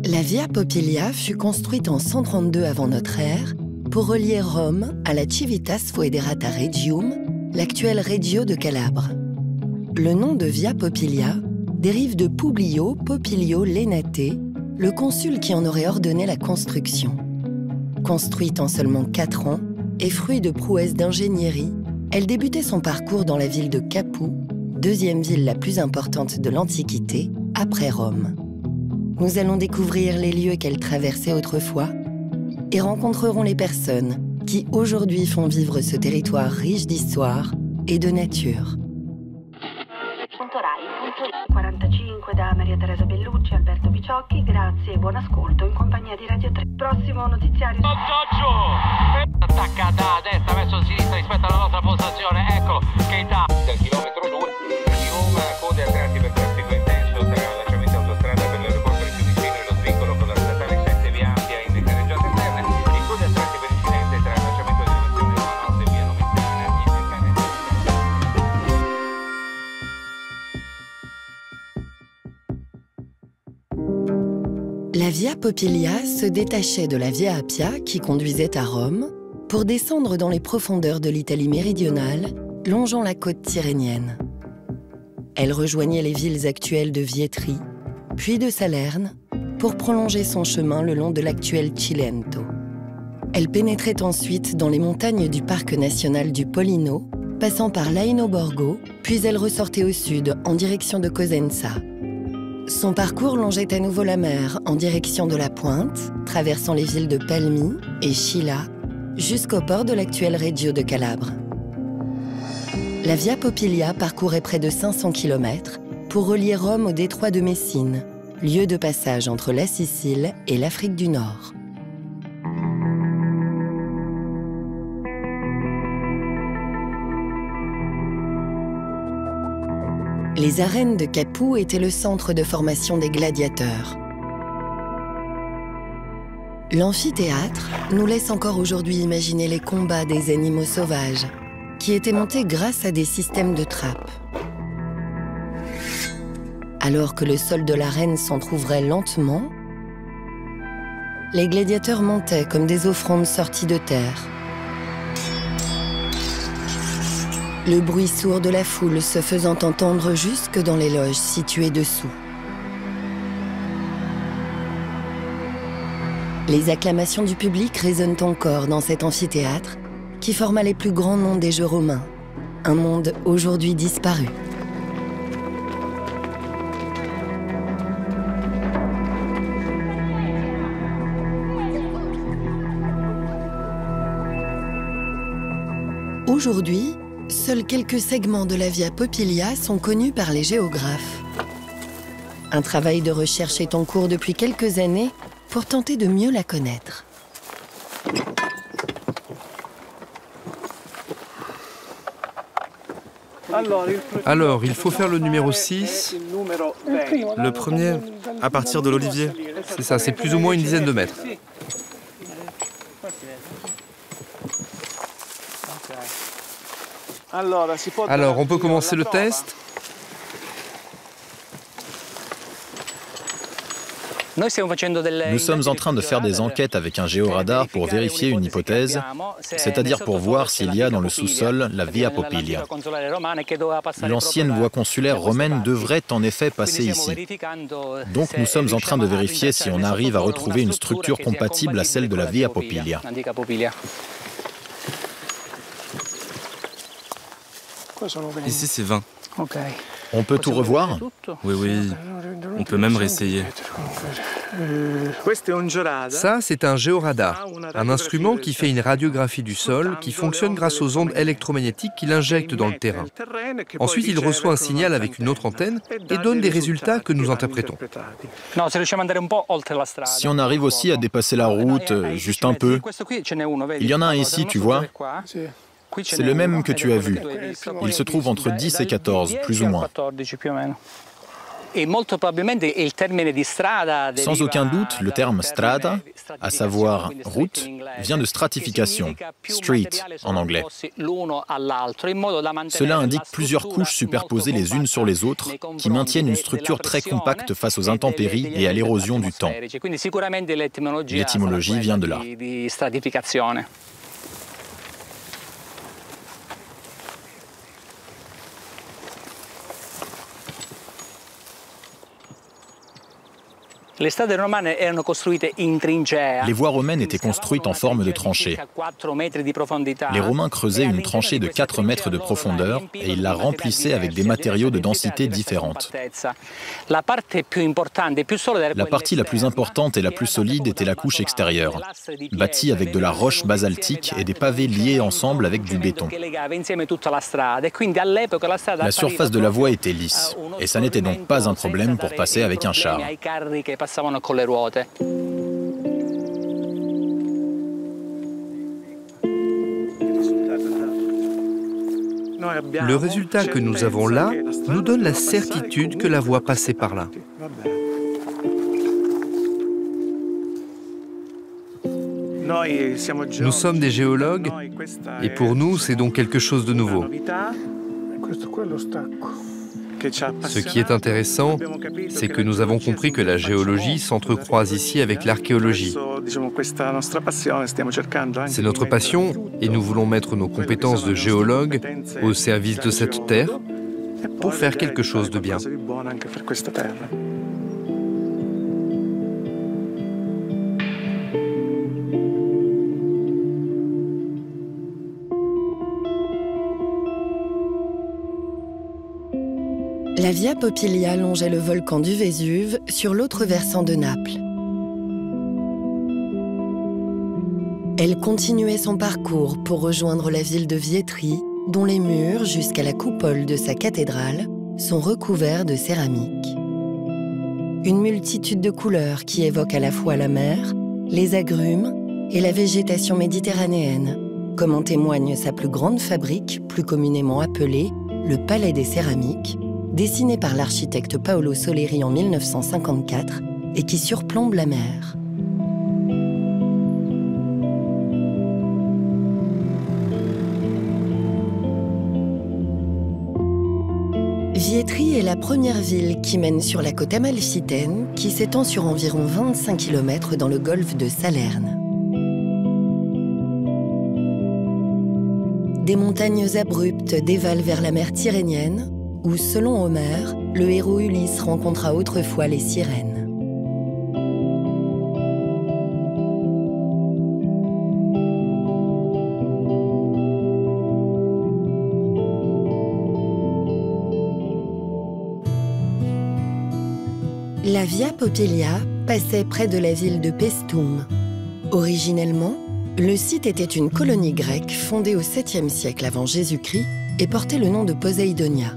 La Via Popilia fut construite en 132 avant notre ère pour relier Rome à la Civitas Foederata Regium, l'actuelle Reggio de Calabre. Le nom de Via Popilia dérive de Publio Popilio Lenate, le consul qui en aurait ordonné la construction. Construite en seulement 4 ans et fruit de prouesses d'ingénierie, elle débutait son parcours dans la ville de Capoue, deuxième ville la plus importante de l'Antiquité, après Rome. Nous allons découvrir les lieux qu'elle traversait autrefois et rencontrerons les personnes qui aujourd'hui font vivre ce territoire riche d'histoire et de nature. Punto Rai, punto 45 da Maria Teresa Bellucci, Alberto Picciocchi, grazie e buon ascolto in compagnia di Radio 3. Prossimo notiziario. Giorgio! Attaccata a destra verso sinistra rispetto alla nostra postazione, ecco Keita del chilometro 2, Roma code alternati per traffico intenso tra allacciamenti autostrada per l'aeroporto più vicino e lo svincolo con la statale 7 via Appia in carreggiate interne, e code alternati per incidente tra allacciamento di direzione Roma Nord e via Nomentana in La Via Popilia se détachait de la Via Appia qui conduisait à Rome pour descendre dans les profondeurs de l'Italie méridionale, longeant la côte tyrrhénienne. Elle rejoignait les villes actuelles de Vietri, puis de Salerne, pour prolonger son chemin le long de l'actuel Cilento. Elle pénétrait ensuite dans les montagnes du parc national du Pollino, passant par l'Aino Borgo, puis elle ressortait au sud en direction de Cosenza. Son parcours longeait à nouveau la mer en direction de la Pointe, traversant les villes de Palmi et Scilla, jusqu'au port de l'actuelle Reggio de Calabre. La Via Popilia parcourait près de 500 km pour relier Rome au détroit de Messine, lieu de passage entre la Sicile et l'Afrique du Nord. Les arènes de Capoue étaient le centre de formation des gladiateurs. L'amphithéâtre nous laisse encore aujourd'hui imaginer les combats des animaux sauvages, qui étaient montés grâce à des systèmes de trappes. Alors que le sol de l'arène s'entrouvrait lentement, les gladiateurs montaient comme des offrandes sorties de terre. Le bruit sourd de la foule se faisant entendre jusque dans les loges situées dessous. Les acclamations du public résonnent encore dans cet amphithéâtre qui forma les plus grands noms des jeux romains, un monde aujourd'hui disparu. Aujourd'hui, seuls quelques segments de la Via Popilia sont connus par les géographes. Un travail de recherche est en cours depuis quelques années pour tenter de mieux la connaître. Alors, il faut faire le numéro 6. Le premier, à partir de l'Olivier. C'est ça, c'est plus ou moins une dizaine de mètres. Alors, on peut commencer le test. Nous sommes en train de faire des enquêtes avec un géoradar pour vérifier une hypothèse, c'est-à-dire pour voir s'il y a dans le sous-sol la Via Popilia. L'ancienne voie consulaire romaine devrait en effet passer ici. Donc nous sommes en train de vérifier si on arrive à retrouver une structure compatible à celle de la Via Popilia. Ici, c'est 20. On peut tout revoir? Oui, oui. On peut même réessayer. Ça, c'est un géoradar, un instrument qui fait une radiographie du sol qui fonctionne grâce aux ondes électromagnétiques qu'il injecte dans le terrain. Ensuite, il reçoit un signal avec une autre antenne et donne des résultats que nous interprétons. Si on arrive aussi à dépasser la route, juste un peu. Il y en a un ici, tu vois. C'est le même que tu as vu. Il se trouve entre 10 et 14, plus ou moins. Sans aucun doute, le terme strada, à savoir route, vient de stratification, street en anglais. Cela indique plusieurs couches superposées les unes sur les autres qui maintiennent une structure très compacte face aux intempéries et à l'érosion du temps. L'étymologie vient de là. Les voies romaines étaient construites en forme de tranchée. Les Romains creusaient une tranchée de 4 mètres de profondeur et ils la remplissaient avec des matériaux de densité différentes. La partie la plus importante et la plus solide était la couche extérieure, bâtie avec de la roche basaltique et des pavés liés ensemble avec du béton. La surface de la voie était lisse et ça n'était donc pas un problème pour passer avec un char. Le résultat que nous avons là nous donne la certitude que la voie passait par là. Nous sommes des géologues et pour nous, c'est donc quelque chose de nouveau. Ce qui est intéressant, c'est que nous avons compris que la géologie s'entrecroise ici avec l'archéologie. C'est notre passion et nous voulons mettre nos compétences de géologue au service de cette terre pour faire quelque chose de bien. La Via Popilia longeait le volcan du Vésuve sur l'autre versant de Naples. Elle continuait son parcours pour rejoindre la ville de Vietri, dont les murs, jusqu'à la coupole de sa cathédrale, sont recouverts de céramique. Une multitude de couleurs qui évoquent à la fois la mer, les agrumes et la végétation méditerranéenne, comme en témoigne sa plus grande fabrique, plus communément appelée le Palais des Céramiques, dessiné par l'architecte Paolo Soleri en 1954 et qui surplombe la mer. Vietri est la première ville qui mène sur la côte amalfitaine qui s'étend sur environ 25 km dans le golfe de Salerne. Des montagnes abruptes dévalent vers la mer Tyrrhénienne où, selon Homère, le héros Ulysse rencontra autrefois les sirènes. La Via Popilia passait près de la ville de Paestum. Originellement, le site était une colonie grecque fondée au 7e siècle avant Jésus-Christ et portait le nom de Poséidonia.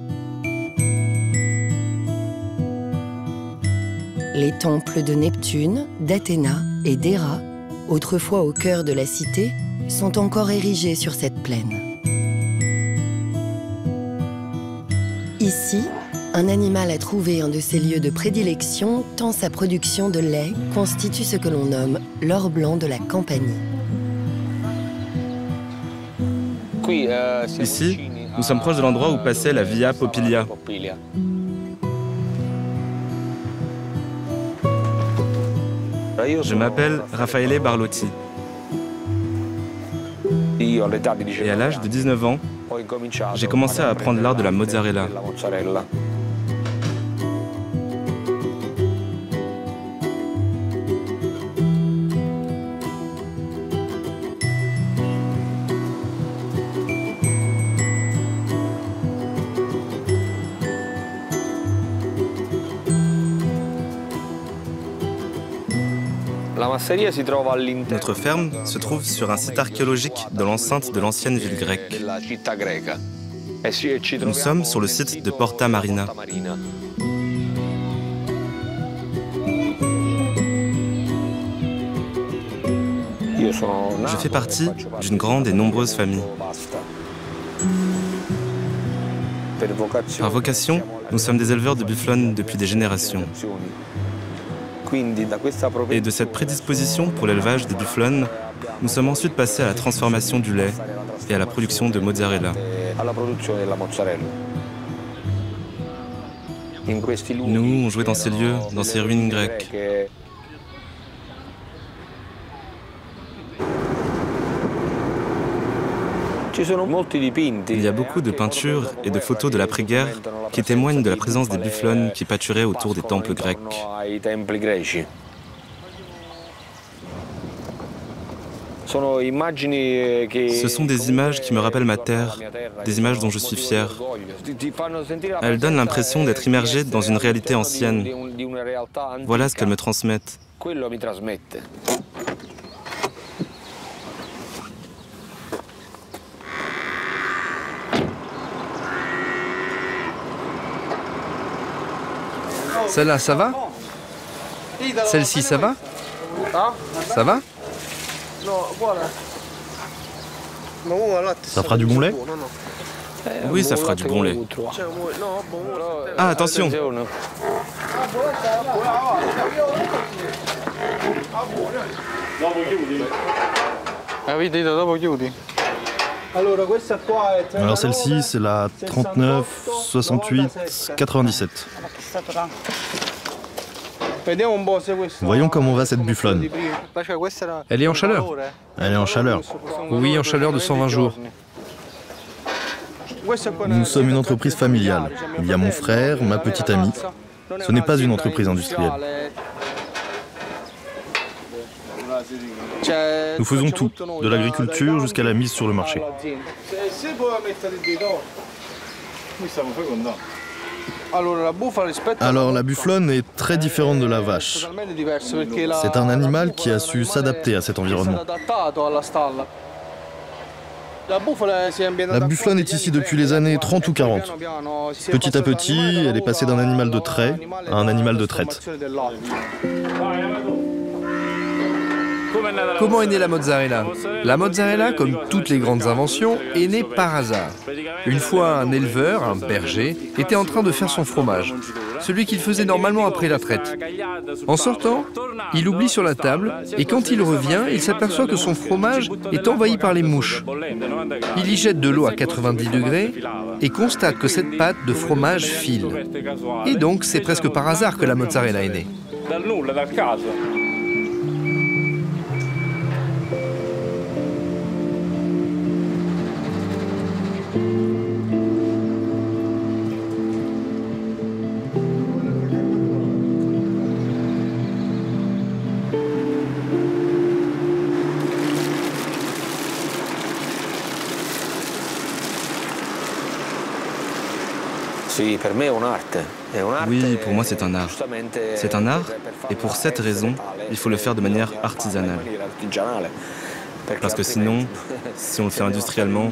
Les temples de Neptune, d'Athéna et d'Héra, autrefois au cœur de la cité, sont encore érigés sur cette plaine. Ici, un animal a trouvé un de ses lieux de prédilection tant sa production de lait constitue ce que l'on nomme l'or blanc de la Campanie. Ici, nous sommes proches de l'endroit où passait la Via Popilia. Je m'appelle Raffaele Barlotti. Et à l'âge de 19 ans, j'ai commencé à apprendre l'art de la mozzarella. Notre ferme se trouve sur un site archéologique de l'enceinte de l'ancienne ville grecque. Nous sommes sur le site de Porta Marina. Je fais partie d'une grande et nombreuse famille. Par vocation, nous sommes des éleveurs de bufflonnes depuis des générations. Et de cette prédisposition pour l'élevage des bufflonnes, nous sommes ensuite passés à la transformation du lait et à la production de mozzarella. Nous, on jouait dans ces lieux, dans ces ruines grecques. Il y a beaucoup de peintures et de photos de l'après-guerre qui témoignent de la présence des bufflonnes qui pâturaient autour des temples grecs. Ce sont des images qui me rappellent ma terre, des images dont je suis fier. Elles donnent l'impression d'être immergé dans une réalité ancienne. Voilà ce qu'elles me transmettent. Celle-là, ça va? Celle-ci, ça va? Ça va? Ça fera du bon lait? Oui, ça fera du bon lait. Ah, attention! Alors celle-ci, c'est la 39, 68, 97. Voyons comment va cette bufflonne. Elle est en chaleur? Elle est en chaleur. Oui, en chaleur de 120 jours. Nous sommes une entreprise familiale. Il y a mon frère, ma petite amie. Ce n'est pas une entreprise industrielle. Nous faisons tout, de l'agriculture jusqu'à la mise sur le marché. Alors la bufflonne est très différente de la vache. C'est un animal qui a su s'adapter à cet environnement. La bufflonne est ici depuis les années 30 ou 40. Petit à petit, elle est passée d'un animal de trait à un animal de traite. Comment est née la mozzarella? La mozzarella, comme toutes les grandes inventions, est née par hasard. Une fois, un éleveur, un berger, était en train de faire son fromage, celui qu'il faisait normalement après la traite. En sortant, il oublie sur la table et quand il revient, il s'aperçoit que son fromage est envahi par les mouches. Il y jette de l'eau à 90 degrés et constate que cette pâte de fromage file. Et donc, c'est presque par hasard que la mozzarella est née. Oui, pour moi c'est un art. C'est un art, et pour cette raison, il faut le faire de manière artisanale. Parce que sinon, si on le fait industriellement,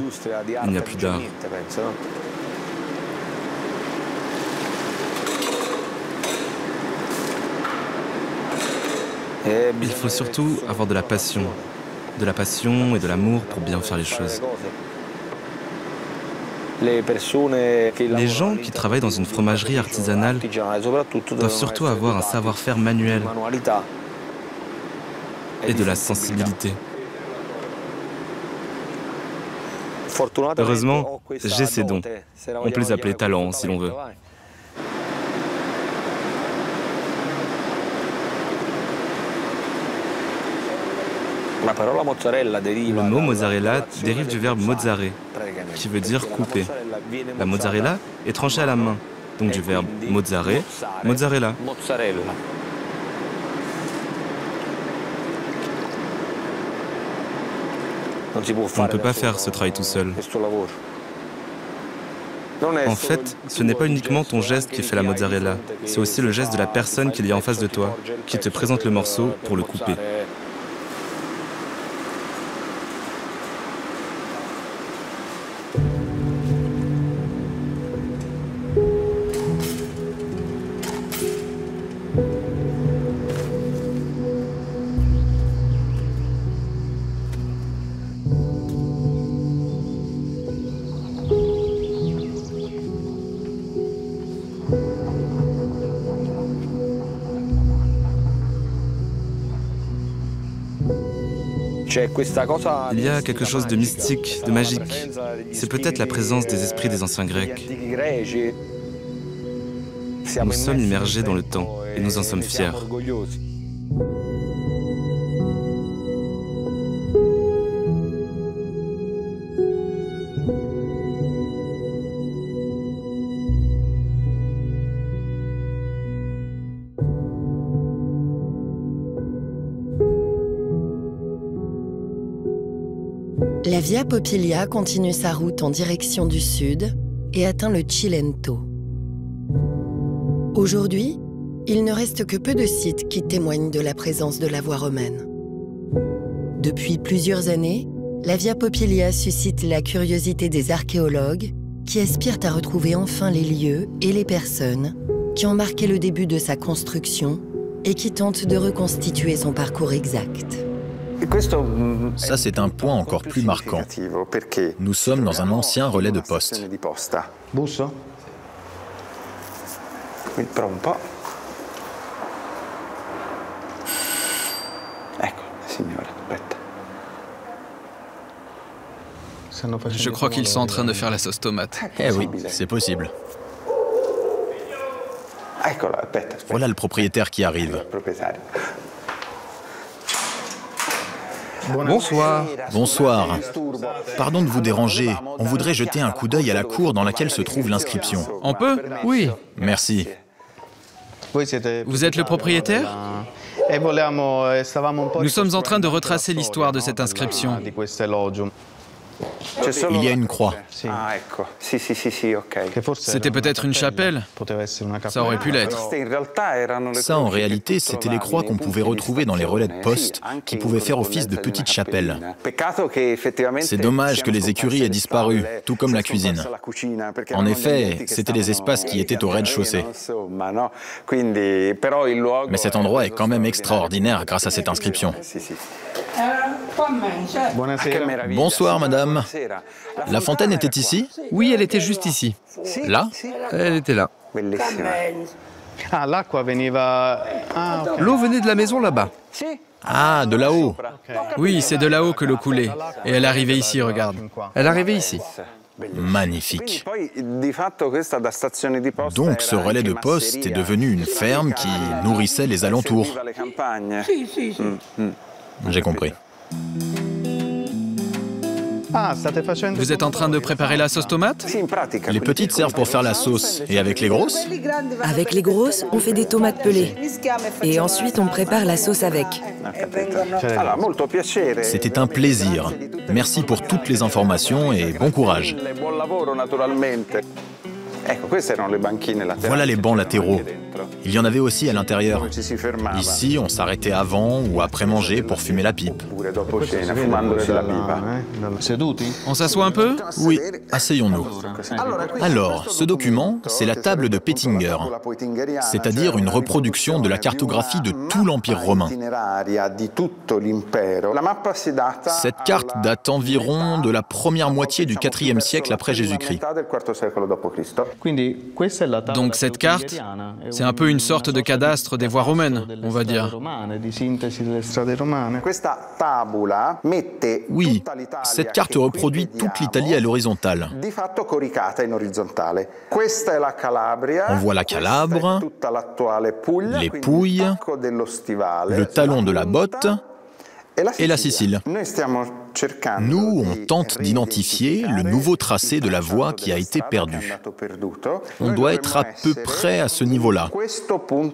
il n'y a plus d'art. Il faut surtout avoir de la passion et de l'amour pour bien faire les choses. Les gens qui travaillent dans une fromagerie artisanale doivent surtout avoir un savoir-faire manuel et de la sensibilité. Heureusement, j'ai ces dons. On peut les appeler talents si l'on veut. Le mot mozzarella dérive du verbe mozzare, qui veut dire couper. La mozzarella est tranchée à la main, donc du verbe mozzare, mozzarella. On ne peut pas faire ce travail tout seul. En fait, ce n'est pas uniquement ton geste qui fait la mozzarella, c'est aussi le geste de la personne qu'il y a en face de toi, qui te présente le morceau pour le couper. Il y a quelque chose de mystique, de magique. C'est peut-être la présence des esprits des anciens Grecs. Nous sommes immergés dans le temps et nous en sommes fiers. La Via Popilia continue sa route en direction du sud et atteint le Cilento. Aujourd'hui, il ne reste que peu de sites qui témoignent de la présence de la voie romaine. Depuis plusieurs années, la Via Popilia suscite la curiosité des archéologues qui aspirent à retrouver enfin les lieux et les personnes qui ont marqué le début de sa construction et qui tentent de reconstituer son parcours exact. Ça, c'est un point encore plus marquant. Nous sommes dans un ancien relais de poste. Busso? Quindi prova un po'. Ecco, signora, aspetta. Je crois qu'ils sont en train de faire la sauce tomate. Eh oui, c'est possible. Eccolo, aspetta. Voilà le propriétaire qui arrive. Bonsoir. Bonsoir. Pardon de vous déranger. On voudrait jeter un coup d'œil à la cour dans laquelle se trouve l'inscription. On peut? Oui. Merci. Vous êtes le propriétaire? Nous sommes en train de retracer l'histoire de cette inscription. Il y a une croix. Ah, ecco. Sì, sì, sì, sì, ok. C'était peut-être une chapelle. Ça aurait pu l'être. Ça, en réalité, c'était les croix qu'on pouvait retrouver dans les relais de poste, qui pouvaient faire office de petites chapelles. C'est dommage que les écuries aient disparu, tout comme la cuisine. En effet, c'étaient les espaces qui étaient au rez-de-chaussée. Mais cet endroit est quand même extraordinaire grâce à cette inscription. Bonsoir, madame. La fontaine était ici? Oui, elle était juste ici. Là? Elle était là. L'eau venait de la maison là-bas. Ah, de là-haut. Oui, c'est de là-haut que l'eau coulait. Et elle arrivait ici, regarde. Elle arrivait ici. Magnifique. Donc ce relais de poste est devenu une ferme qui nourrissait les alentours. J'ai compris. Vous êtes en train de préparer la sauce tomate? Les petites servent pour faire la sauce. Et avec les grosses? Avec les grosses, on fait des tomates pelées. Et ensuite, on prépare la sauce avec. C'était un plaisir. Merci pour toutes les informations et bon courage. Voilà les bancs latéraux. Il y en avait aussi à l'intérieur. Ici, on s'arrêtait avant ou après manger pour fumer la pipe. On s'assoit un peu? Oui, asseyons-nous. Alors, ce document, c'est la table de Pettinger, c'est-à-dire une reproduction de la cartographie de tout l'Empire romain. Cette carte date environ de la première moitié du IVe siècle après Jésus-Christ. Donc cette carte, c'est un peu une sorte de cadastre des voies romaines, on va dire. Oui, cette carte reproduit toute l'Italie à l'horizontale. On voit la Calabre, les Pouilles, le talon de la botte et la Sicile. Nous, on tente d'identifier le nouveau tracé de la voie qui a été perdue. On doit être à peu près à ce niveau-là,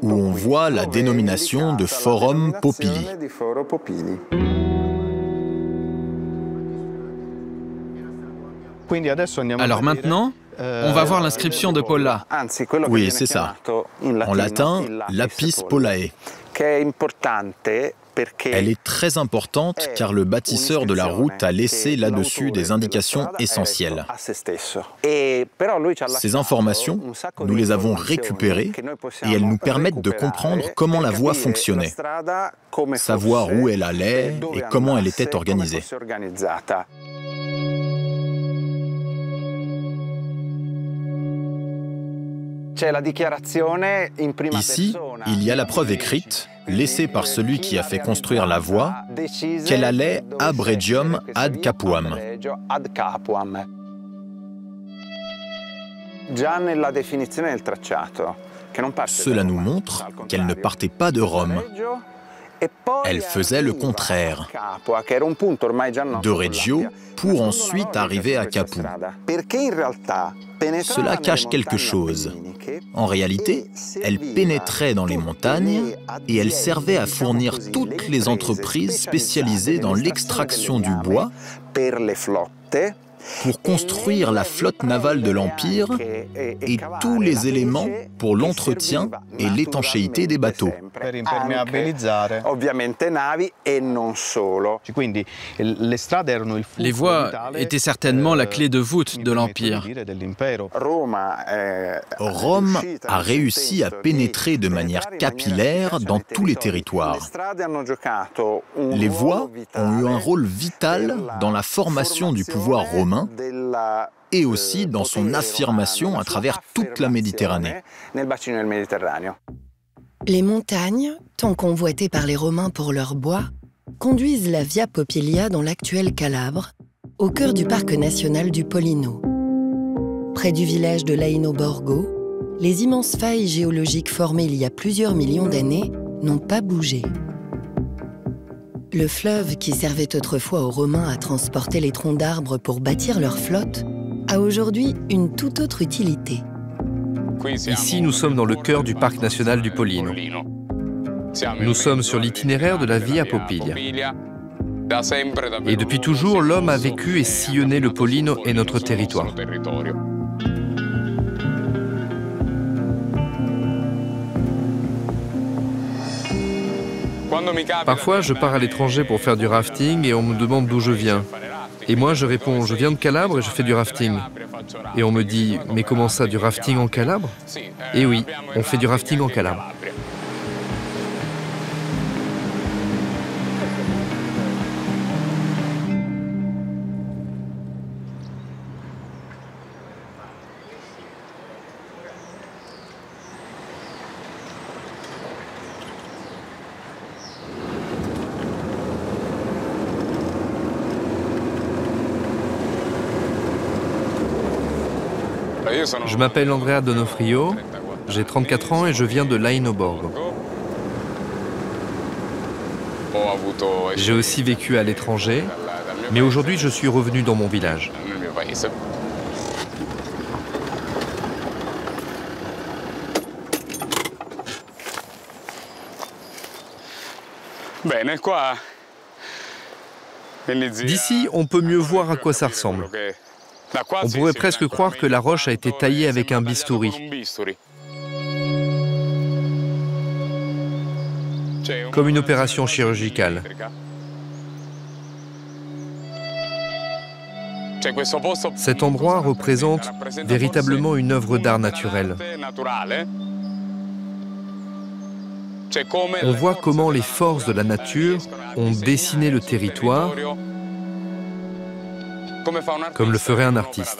où on voit la dénomination de Forum Popili. Alors maintenant, on va voir l'inscription de Polla. Oui, c'est ça. En latin, Lapis Pollae. Elle est très importante car le bâtisseur de la route a laissé là-dessus des indications essentielles. Ces informations, nous les avons récupérées et elles nous permettent de comprendre comment la voie fonctionnait, savoir où elle allait et comment elle était organisée. Ici, il y a la preuve écrite, laissée par celui qui a fait construire la voie, qu'elle allait ab regium ad capuam. Cela nous montre qu'elle ne partait pas de Rome. Elle faisait le contraire, de Reggio pour ensuite arriver à Capoue. Cela cache quelque chose. En réalité, elle pénétrait dans les montagnes et elle servait à fournir toutes les entreprises spécialisées dans l'extraction du bois pour construire la flotte navale de l'Empire et tous les éléments pour l'entretien et l'étanchéité des bateaux. Les voies étaient certainement la clé de voûte de l'Empire. Rome a réussi à pénétrer de manière capillaire dans tous les territoires. Les voies ont eu un rôle vital dans la formation du pouvoir romain et aussi dans son affirmation à travers toute la Méditerranée. Les montagnes, tant convoitées par les Romains pour leur bois, conduisent la Via Popilia dans l'actuelle Calabre, au cœur du parc national du Pollino. Près du village de Laino Borgo, les immenses failles géologiques formées il y a plusieurs millions d'années n'ont pas bougé. Le fleuve qui servait autrefois aux Romains à transporter les troncs d'arbres pour bâtir leur flotte a aujourd'hui une toute autre utilité. Ici, nous sommes dans le cœur du parc national du Pollino. Nous sommes sur l'itinéraire de la Via Popilia. Et depuis toujours, l'homme a vécu et sillonné le Pollino et notre territoire. Parfois, je pars à l'étranger pour faire du rafting et on me demande d'où je viens. Et moi, je réponds, je viens de Calabre et je fais du rafting. Et on me dit, mais comment ça, du rafting en Calabre? Et oui, on fait du rafting en Calabre. Je m'appelle Andrea Donofrio, j'ai 34 ans et je viens de Laino Borgo. J'ai aussi vécu à l'étranger, mais aujourd'hui je suis revenu dans mon village. D'ici, on peut mieux voir à quoi ça ressemble. On pourrait presque croire que la roche a été taillée avec un bistouri. Comme une opération chirurgicale. Cet endroit représente véritablement une œuvre d'art naturel. On voit comment les forces de la nature ont dessiné le territoire comme le ferait un artiste.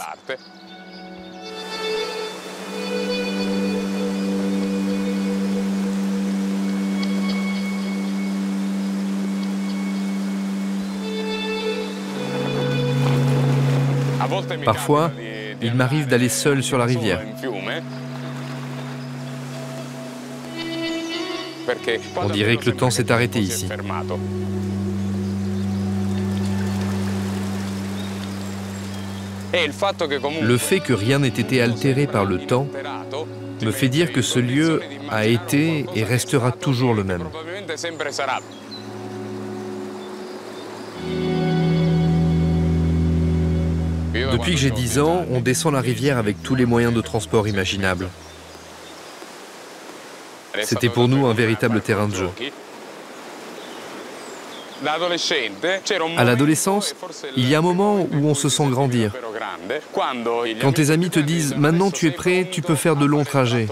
Parfois, il m'arrive d'aller seul sur la rivière. On dirait que le temps s'est arrêté ici. Le fait que rien n'ait été altéré par le temps me fait dire que ce lieu a été et restera toujours le même. Depuis que j'ai 10 ans, on descend la rivière avec tous les moyens de transport imaginables. C'était pour nous un véritable terrain de jeu. À l'adolescence, il y a un moment où on se sent grandir. Quand tes amis te disent « Maintenant tu es prêt, tu peux faire de longs trajets ».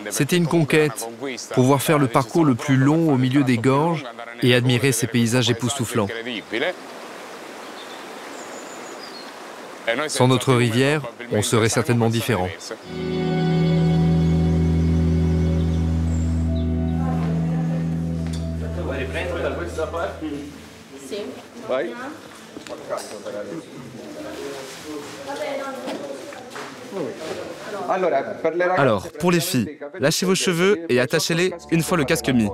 C'était une conquête, pouvoir faire le parcours le plus long au milieu des gorges et admirer ces paysages époustouflants. Sans notre rivière, on serait certainement différent. Alors, pour les filles, lâchez vos cheveux et attachez-les une fois le casque mis.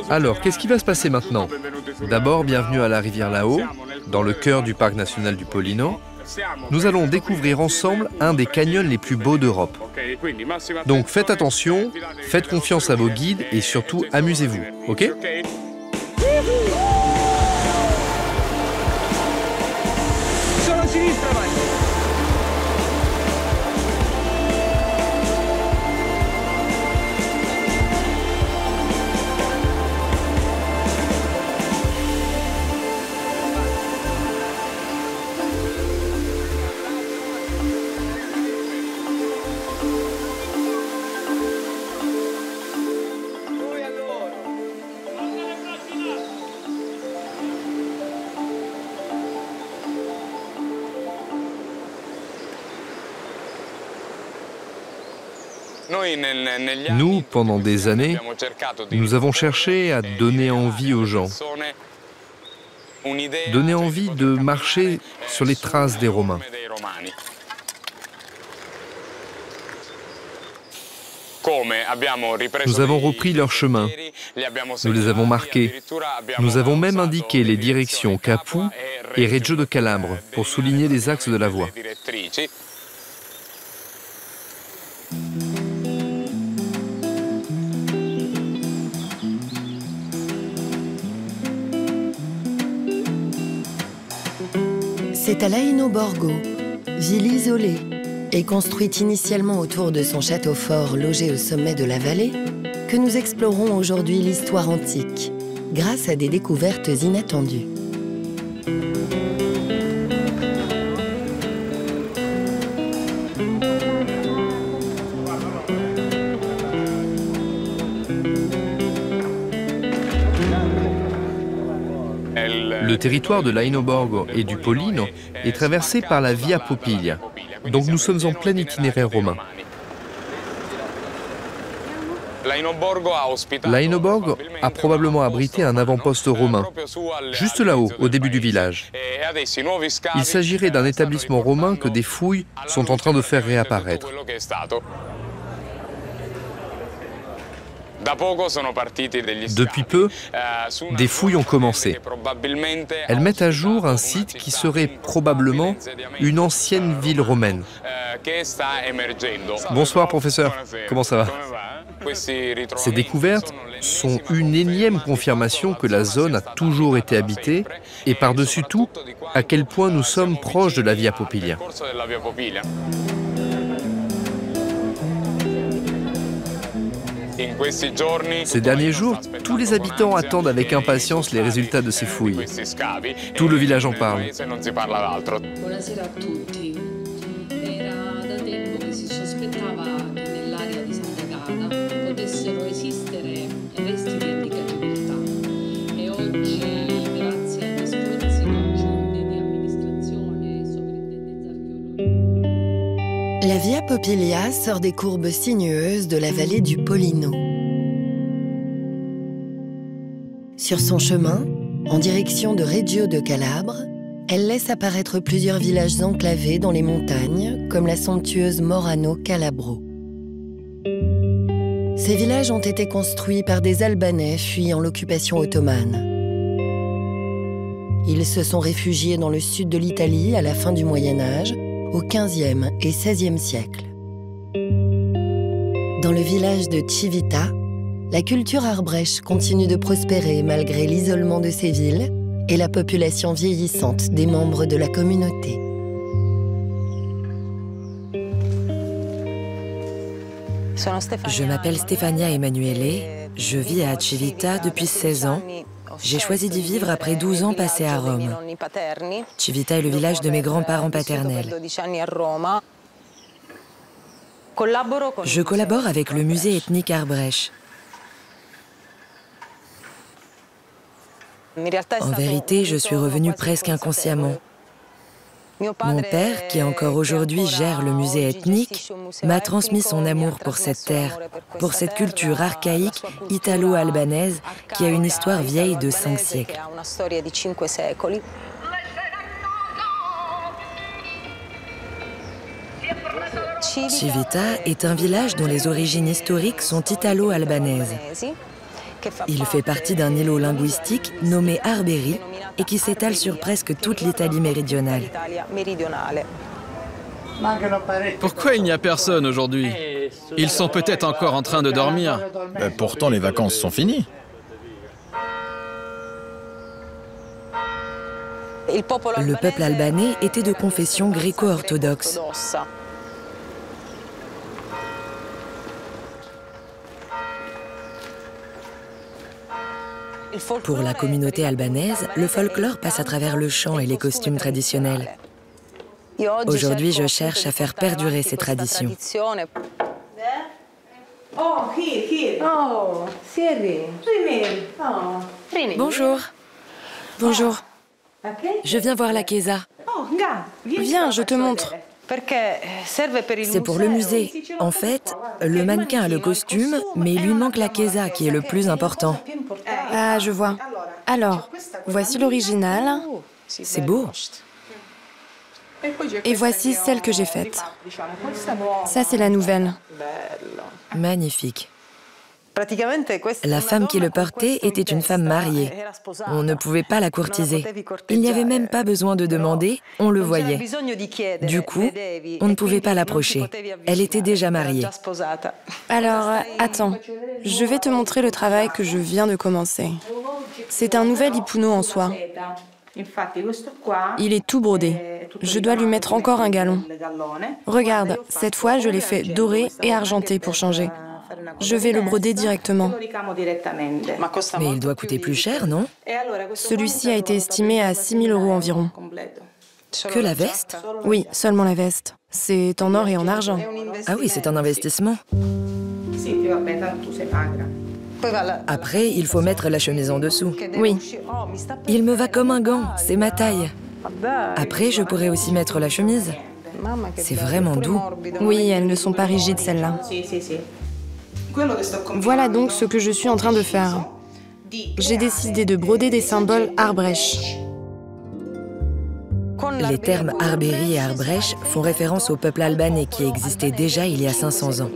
Alors, qu'est-ce qui va se passer maintenant? D'abord, bienvenue à la rivière Lao, dans le cœur du parc national du Pollino. Nous allons découvrir ensemble un des canyons les plus beaux d'Europe. Donc faites attention, faites confiance à vos guides et surtout amusez-vous, ok? Nous, pendant des années, nous avons cherché à donner envie aux gens, donner envie de marcher sur les traces des Romains. Nous avons repris leur chemin, nous les avons marqués, nous avons même indiqué les directions Capoue et Reggio de Calabre pour souligner les axes de la voie. C'est à Laino Borgo, ville isolée et construite initialement autour de son château fort logé au sommet de la vallée, que nous explorons aujourd'hui l'histoire antique, grâce à des découvertes inattendues. Le territoire de Laino Borgo et du Pollino est traversé par la Via Popiglia, donc nous sommes en plein itinéraire romain. Laino Borgo a probablement abrité un avant-poste romain, juste là-haut, au début du village. Il s'agirait d'un établissement romain que des fouilles sont en train de faire réapparaître. Depuis peu, des fouilles ont commencé. Elles mettent à jour un site qui serait probablement une ancienne ville romaine. Bonsoir professeur, comment ça va? Ces découvertes sont une énième confirmation que la zone a toujours été habitée et par-dessus tout, à quel point nous sommes proches de la Via Popiglia. Ces derniers jours, tous les habitants attendent avec impatience les résultats de ces fouilles. Tout le village en parle. Buonasera a tutti. Era da tempo che si sospettava che nell'area di Sant'Agata potessero esistere resti di antica civiltà. E oggi, grazie agli sforzi congiunti di amministrazione e sovrintendenza archeologica. La Via Popiglia sort des courbes sinueuses de la vallée du Pollino. Sur son chemin, en direction de Reggio de Calabre, elle laisse apparaître plusieurs villages enclavés dans les montagnes, comme la somptueuse Morano Calabro. Ces villages ont été construits par des Albanais fuyant l'occupation ottomane. Ils se sont réfugiés dans le sud de l'Italie à la fin du Moyen-Âge, au XVe et XVIe siècle. Dans le village de Civita, la culture arbrèche continue de prospérer malgré l'isolement de ces villes et la population vieillissante des membres de la communauté. Je m'appelle Stefania Emanuele, je vis à Civita depuis 16 ans. J'ai choisi d'y vivre après 12 ans passés à Rome. Civita est le village de mes grands-parents paternels. Je collabore avec le musée ethnique Arbrecht. En vérité, je suis revenue presque inconsciemment. Mon père, qui encore aujourd'hui gère le musée ethnique, m'a transmis son amour pour cette terre, pour cette culture archaïque italo-albanaise qui a une histoire vieille de 5 siècles. Civita est un village dont les origines historiques sont italo-albanaises. Il fait partie d'un îlot linguistique nommé Arberi et qui s'étale sur presque toute l'Italie méridionale. Pourquoi il n'y a personne aujourd'hui? Ils sont peut-être encore en train de dormir. Pourtant, les vacances sont finies. Le peuple albanais était de confession gréco-orthodoxe. Pour la communauté albanaise, le folklore passe à travers le chant et les costumes traditionnels. Aujourd'hui, je cherche à faire perdurer ces traditions. Bonjour. Bonjour. Je viens voir la Chiesa. Viens, je te montre. C'est pour le musée. En fait, le mannequin a le costume, mais il lui manque la Chiesa qui est le plus important. Ah, je vois. Alors, voici l'original. C'est beau. Et voici celle que j'ai faite. Ça, c'est la nouvelle. Magnifique. La femme qui le portait était une femme mariée. On ne pouvait pas la courtiser. Il n'y avait même pas besoin de demander, on le voyait. Du coup, on ne pouvait pas l'approcher. Elle était déjà mariée. Alors, attends. Je vais te montrer le travail que je viens de commencer. C'est un nouvel ipuno en soie. Il est tout brodé. Je dois lui mettre encore un galon. Regarde, cette fois, je l'ai fait doré et argenté pour changer. Je vais le broder directement. Mais il doit coûter plus cher, non? Celui-ci a été estimé à 6 000 € environ. Que la veste? Oui, seulement la veste. C'est en or et en argent. Ah oui, c'est un investissement. Après, il faut mettre la chemise en dessous. Oui. Il me va comme un gant, c'est ma taille. Après, je pourrais aussi mettre la chemise. C'est vraiment doux. Oui, elles ne sont pas rigides, celles-là. Voilà donc ce que je suis en train de faire. J'ai décidé de broder des symboles Arbrecht. Les termes Arberi et Arbrecht font référence au peuple albanais qui existait déjà il y a 500 ans.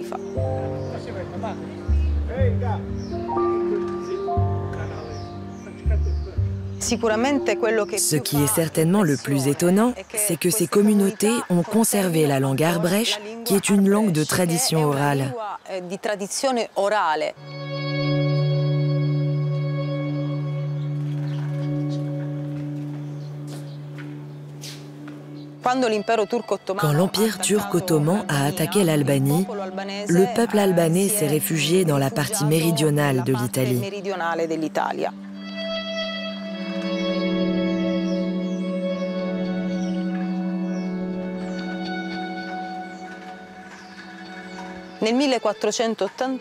Ce qui est certainement le plus étonnant, c'est que ces communautés ont conservé la langue Arbrecht, qui est une langue de tradition orale. Quand l'Empire turc ottoman a attaqué l'Albanie, le peuple albanais s'est réfugié dans la partie méridionale de l'Italie.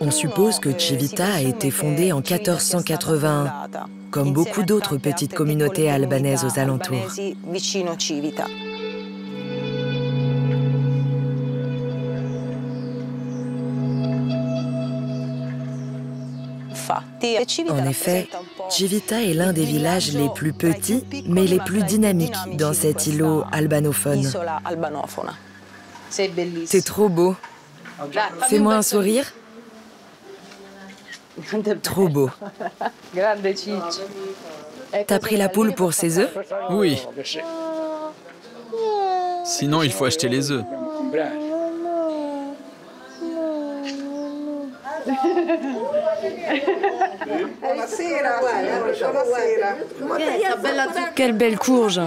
On suppose que Civita a été fondée en 1481, comme beaucoup d'autres petites communautés albanaises aux alentours. En effet, Civita est l'un des villages les plus petits, mais les plus dynamiques dans cet îlot albanophone. C'est trop beau. Fais-moi un sourire. Trop beau. T'as pris la poule pour ses œufs? Oui. Sinon, il faut acheter les œufs. Quelle belle courge.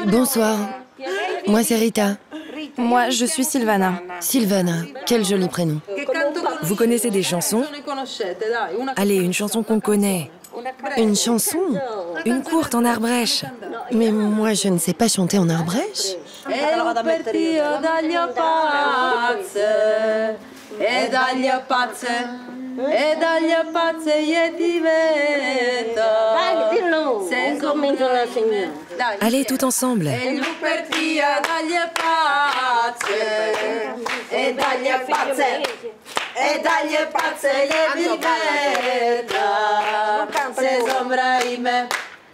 Bonsoir. Moi, c'est Rita. Moi, je suis Silvana. Silvana, quel joli prénom. Vous connaissez des chansons? Allez, une chanson qu'on connaît. Une chanson? Une courte en arbrèche. Mais moi, je ne sais pas chanter en arbrèche. Allez, tout ensemble.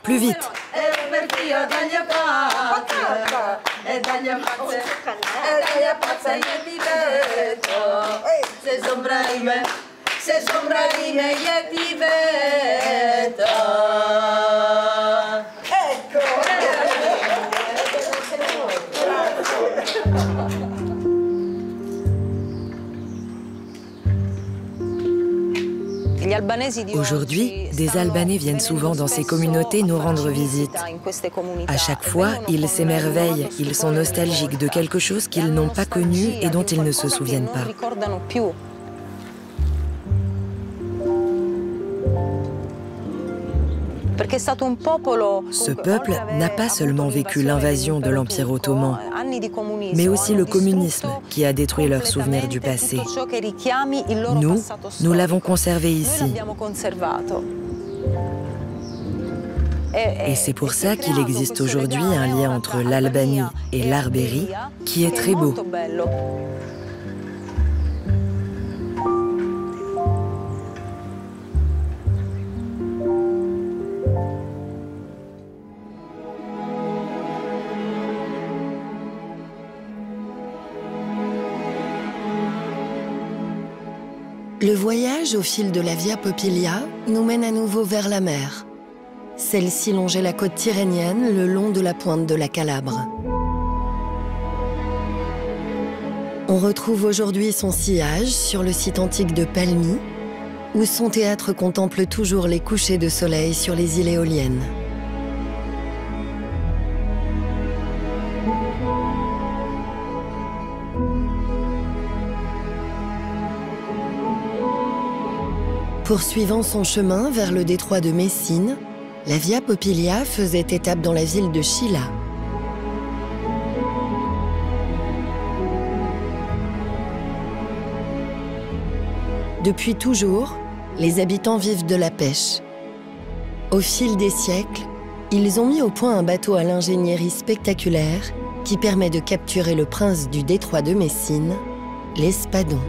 Plus vite. Aujourd'hui, des Albanais viennent souvent dans ces communautés nous rendre visite. À chaque fois, ils s'émerveillent, ils sont nostalgiques de quelque chose qu'ils n'ont pas connu et dont ils ne se souviennent pas. Ce peuple n'a pas seulement vécu l'invasion de l'Empire ottoman, mais aussi le communisme qui a détruit leurs souvenirs du passé. Nous l'avons conservé ici. Et c'est pour ça qu'il existe aujourd'hui un lien entre l'Albanie et l'Arbérie qui est très beau. Le voyage au fil de la Via Popilia nous mène à nouveau vers la mer. Celle-ci longeait la côte tyrrhénienne le long de la pointe de la Calabre. On retrouve aujourd'hui son sillage sur le site antique de Palmi, où son théâtre contemple toujours les couchers de soleil sur les îles éoliennes. Poursuivant son chemin vers le détroit de Messine, la Via Popilia faisait étape dans la ville de Scylla. Depuis toujours, les habitants vivent de la pêche. Au fil des siècles, ils ont mis au point un bateau à l'ingénierie spectaculaire qui permet de capturer le prince du détroit de Messine, l'espadon.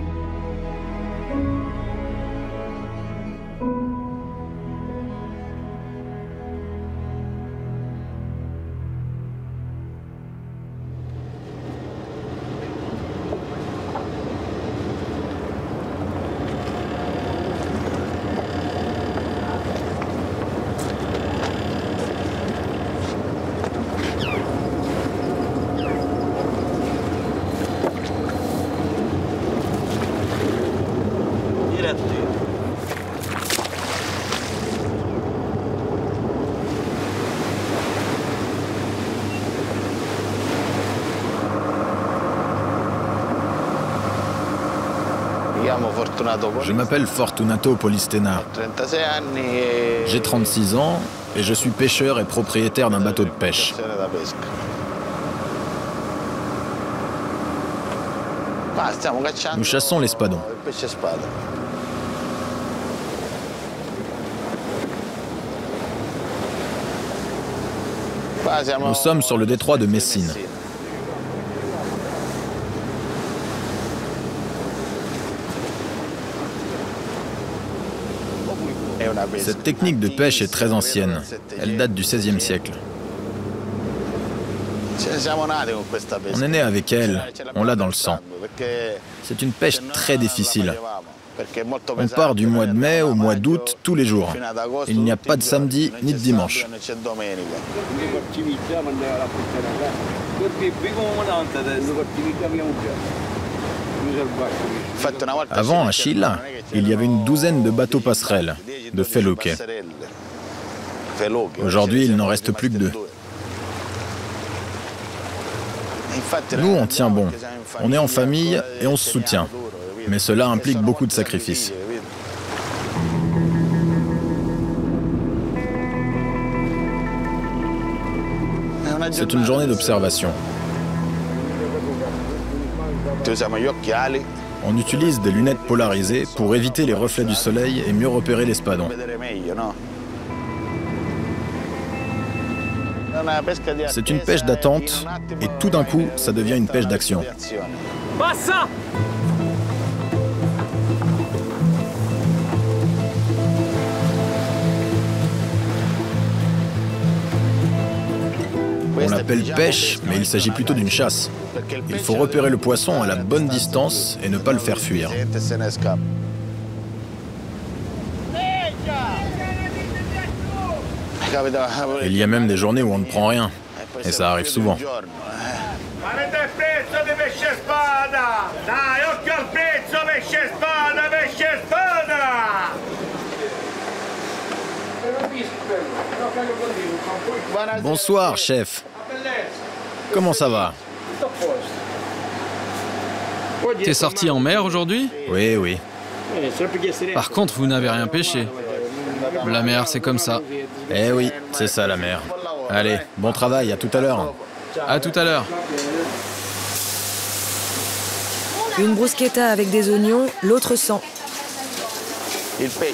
Je m'appelle Fortunato Polistena. J'ai 36 ans et je suis pêcheur et propriétaire d'un bateau de pêche. Nous chassons l'espadon. Nous sommes sur le détroit de Messine. Cette technique de pêche est très ancienne. Elle date du XVIe siècle. On est né avec elle, on l'a dans le sang. C'est une pêche très difficile. On part du mois de mai au mois d'août tous les jours. Il n'y a pas de samedi ni de dimanche. Avant, à Scylla, il y avait une douzaine de bateaux passerelles, de feluche. Aujourd'hui, il n'en reste plus que 2. Nous, on tient bon. On est en famille et on se soutient. Mais cela implique beaucoup de sacrifices. C'est une journée d'observation. On utilise des lunettes polarisées pour éviter les reflets du soleil et mieux repérer l'espadon. C'est une pêche d'attente et tout d'un coup, ça devient une pêche d'action. On l'appelle pêche, mais il s'agit plutôt d'une chasse. Il faut repérer le poisson à la bonne distance et ne pas le faire fuir. Il y a même des journées où on ne prend rien, et ça arrive souvent. Bonsoir, chef. Comment ça va? T'es sorti en mer aujourd'hui? Oui, oui. Par contre, vous n'avez rien pêché. La mer, c'est comme ça. Eh oui, c'est ça la mer. Allez, bon travail, à tout à l'heure. À tout à l'heure. Une bruschetta avec des oignons, l'autre sans.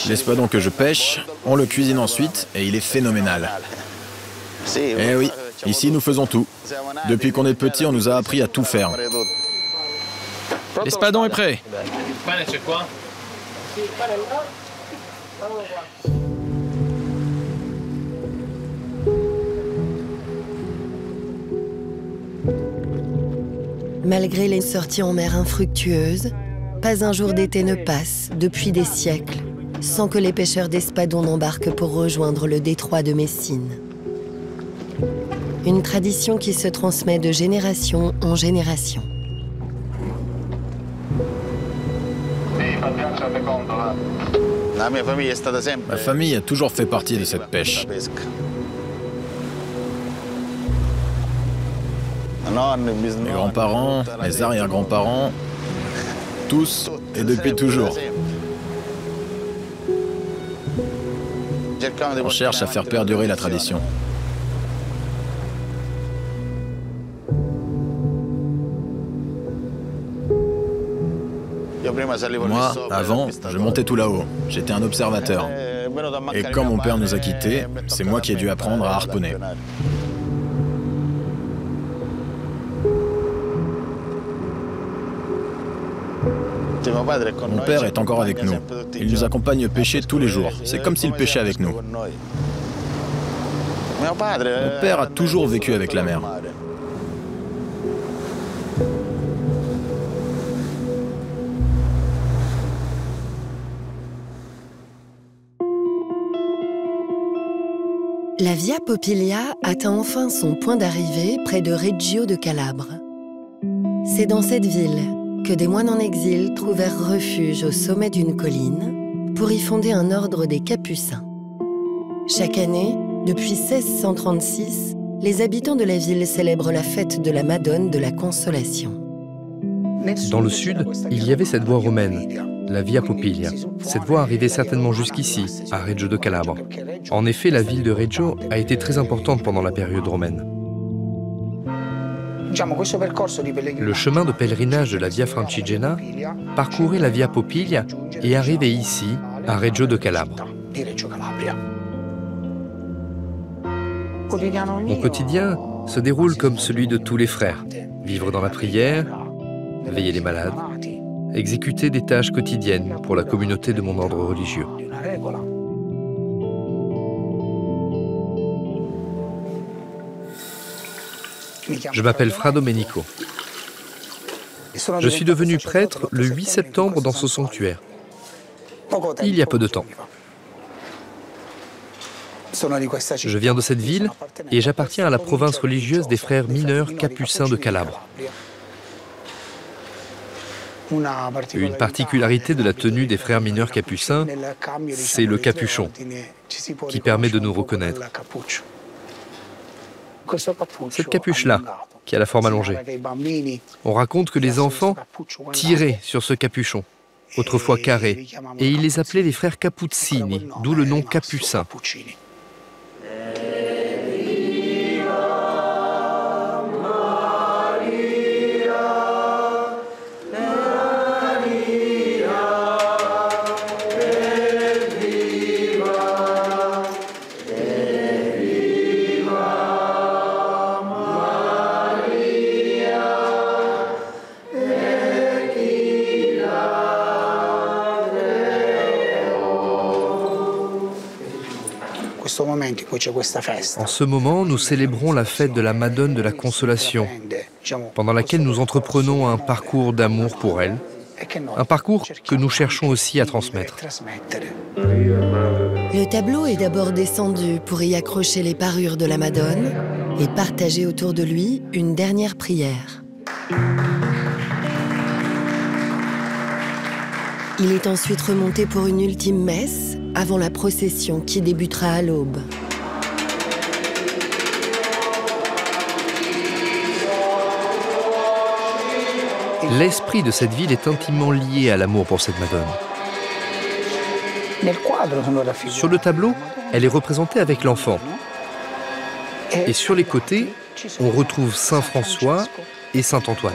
L'espadon que je pêche, on le cuisine ensuite et il est phénoménal. Eh oui, ici nous faisons tout. Depuis qu'on est petit, on nous a appris à tout faire. L'espadon est prêt. Malgré les sorties en mer infructueuses, pas un jour d'été ne passe, depuis des siècles, sans que les pêcheurs d'espadons n'embarquent pour rejoindre le détroit de Messine. Une tradition qui se transmet de génération en génération. Ma famille a toujours fait partie de cette pêche. Mes grands-parents, mes arrière-grands-parents, tous et depuis toujours. On cherche à faire perdurer la tradition. Moi, avant, je montais tout là-haut. J'étais un observateur. Et quand mon père nous a quittés, c'est moi qui ai dû apprendre à harponner. Mon père est encore avec nous. Il nous accompagne pêcher tous les jours. C'est comme s'il pêchait avec nous. Mon père a toujours vécu avec la mer. La Via Popilia atteint enfin son point d'arrivée près de Reggio de Calabre. C'est dans cette ville que des moines en exil trouvèrent refuge au sommet d'une colline pour y fonder un ordre des Capucins. Chaque année, depuis 1636, les habitants de la ville célèbrent la fête de la Madone de la Consolation. Dans le sud, il y avait cette voie romaine, la Via Popilia. Cette voie arrivait certainement jusqu'ici, à Reggio de Calabre. En effet, la ville de Reggio a été très importante pendant la période romaine. Le chemin de pèlerinage de la Via Francigena parcourait la Via Popilia et arrivait ici, à Reggio de Calabre. Mon quotidien se déroule comme celui de tous les frères. Vivre dans la prière, veiller les malades, exécuter des tâches quotidiennes pour la communauté de mon ordre religieux. Je m'appelle Fra Domenico. Je suis devenu prêtre le 8 septembre dans ce sanctuaire, il y a peu de temps. Je viens de cette ville et j'appartiens à la province religieuse des frères mineurs capucins de Calabre. Une particularité de la tenue des frères mineurs capucins, c'est le capuchon, qui permet de nous reconnaître. Cette capuche-là, qui a la forme allongée. On raconte que les enfants tiraient sur ce capuchon, autrefois carré, et ils les appelaient les frères Cappuccini, d'où le nom capucin. En ce moment, nous célébrons la fête de la Madone de la Consolation, pendant laquelle nous entreprenons un parcours d'amour pour elle, un parcours que nous cherchons aussi à transmettre. Le tableau est d'abord descendu pour y accrocher les parures de la Madone et partager autour de lui une dernière prière. Il est ensuite remonté pour une ultime messe avant la procession qui débutera à l'aube. L'esprit de cette ville est intimement lié à l'amour pour cette Madone. Sur le tableau, elle est représentée avec l'enfant. Et sur les côtés, on retrouve Saint François et Saint Antoine.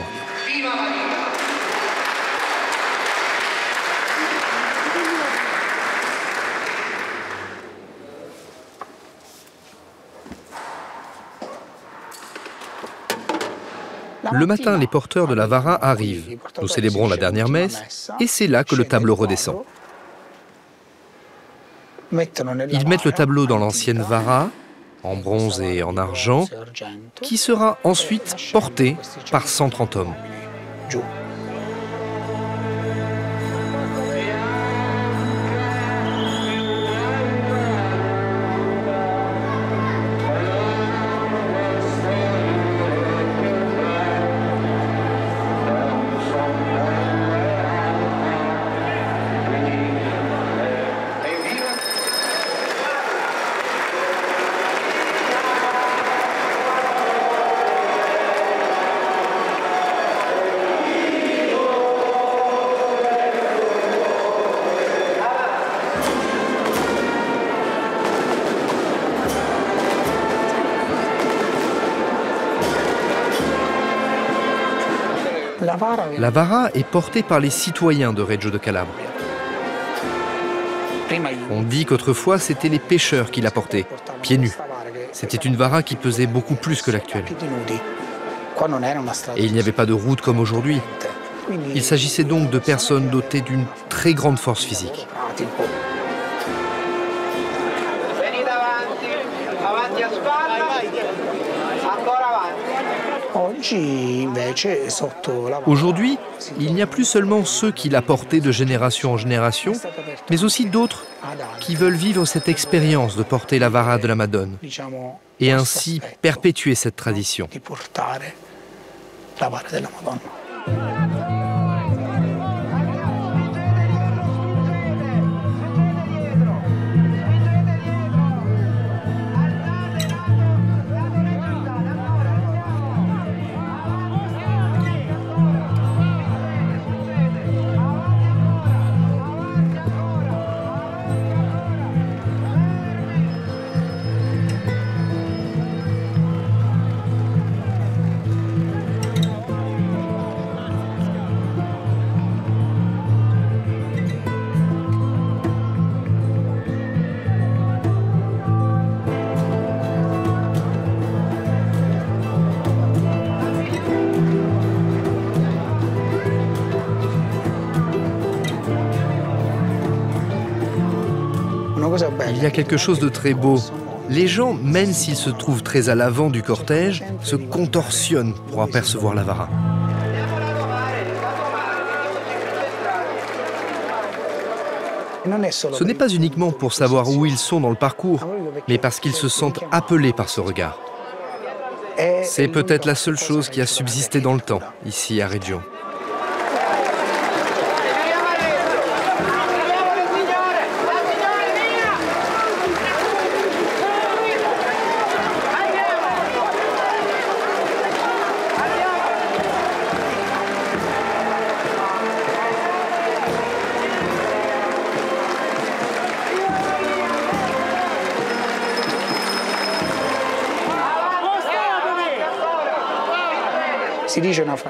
Le matin, les porteurs de la vara arrivent. Nous célébrons la dernière messe et c'est là que le tableau redescend. Ils mettent le tableau dans l'ancienne vara, en bronze et en argent, qui sera ensuite porté par 130 hommes. La vara est portée par les citoyens de Reggio de Calabre. On dit qu'autrefois, c'était les pêcheurs qui la portaient, pieds nus. C'était une vara qui pesait beaucoup plus que l'actuelle. Et il n'y avait pas de route comme aujourd'hui. Il s'agissait donc de personnes dotées d'une très grande force physique. Aujourd'hui, il n'y a plus seulement ceux qui la portaient de génération en génération, mais aussi d'autres qui veulent vivre cette expérience de porter la vara de la Madone et ainsi perpétuer cette tradition. Il y a quelque chose de très beau. Les gens, même s'ils se trouvent très à l'avant du cortège, se contorsionnent pour apercevoir la vara. Ce n'est pas uniquement pour savoir où ils sont dans le parcours, mais parce qu'ils se sentent appelés par ce regard. C'est peut-être la seule chose qui a subsisté dans le temps, ici à Reggio.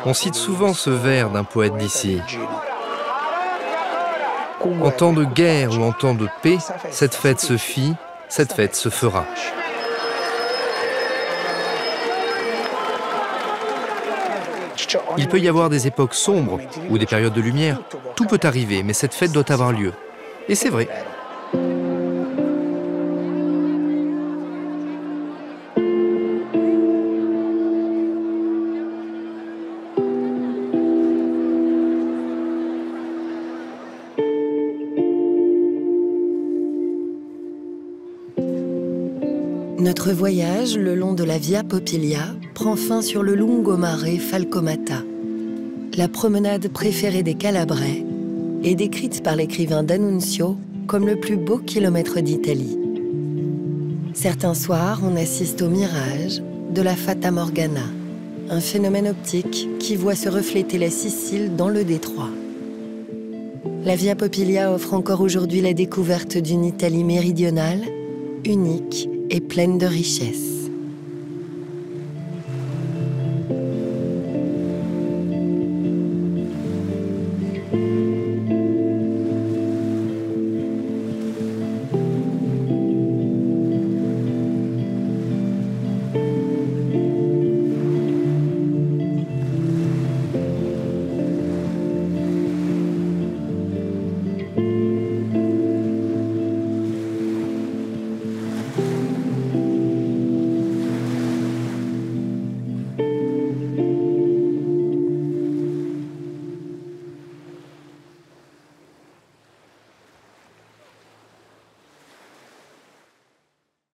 On cite souvent ce vers d'un poète d'ici. En temps de guerre ou en temps de paix, cette fête se fit, cette fête se fera. Il peut y avoir des époques sombres ou des périodes de lumière. Tout peut arriver, mais cette fête doit avoir lieu. Et c'est vrai. Notre voyage le long de la Via Popilia prend fin sur le Lungomare Falcomata, la promenade préférée des Calabrais et décrite par l'écrivain D'Annunzio comme le plus beau kilomètre d'Italie. Certains soirs, on assiste au mirage de la Fata Morgana, un phénomène optique qui voit se refléter la Sicile dans le détroit. La Via Popilia offre encore aujourd'hui la découverte d'une Italie méridionale, unique et pleine de richesses.